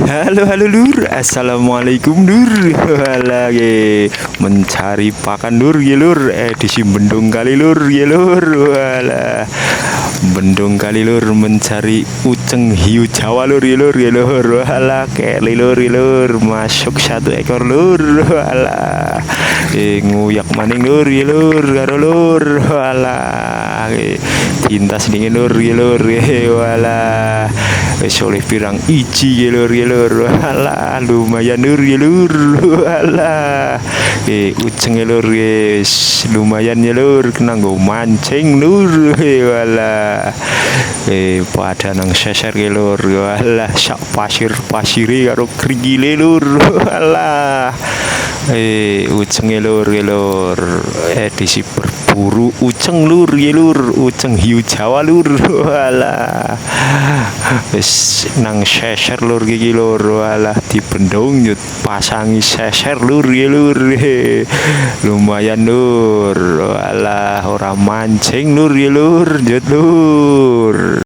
Halo halo lur, assalamualaikum lur. Lagi mencari pakan lur ya lur. Edisi bendung kali lur ya lur. Walah, bendung kali lur mencari uceng hiu Jawa lur ya lur ya lur. Walah, keli lur ya lur. Masuk satu ekor lur. Walah, nguyak maning lur ya lur karo lur. Walah, tintas dingin lur ya lur. Walah, oleh pirang iji ya lur ya lur. Walah, lumayan lur ya lur. Walah, uceng ya lur, lumayan ya lur, kena nggo mancing lur. Walah, pada nang seser ya lur. Walah, sak pasir-pasire karo krigile lur. Walah, uceng ya lur ya lur. Edisi berburu uceng lur ya lur, uceng hiu Jawa lur. Walah, wis nang seser lur iki lur. Walah, di bendung nyut pasangi seser lur ya lur. Lumayan lur. Walah, ora mancing lur ya lur, nyut lur.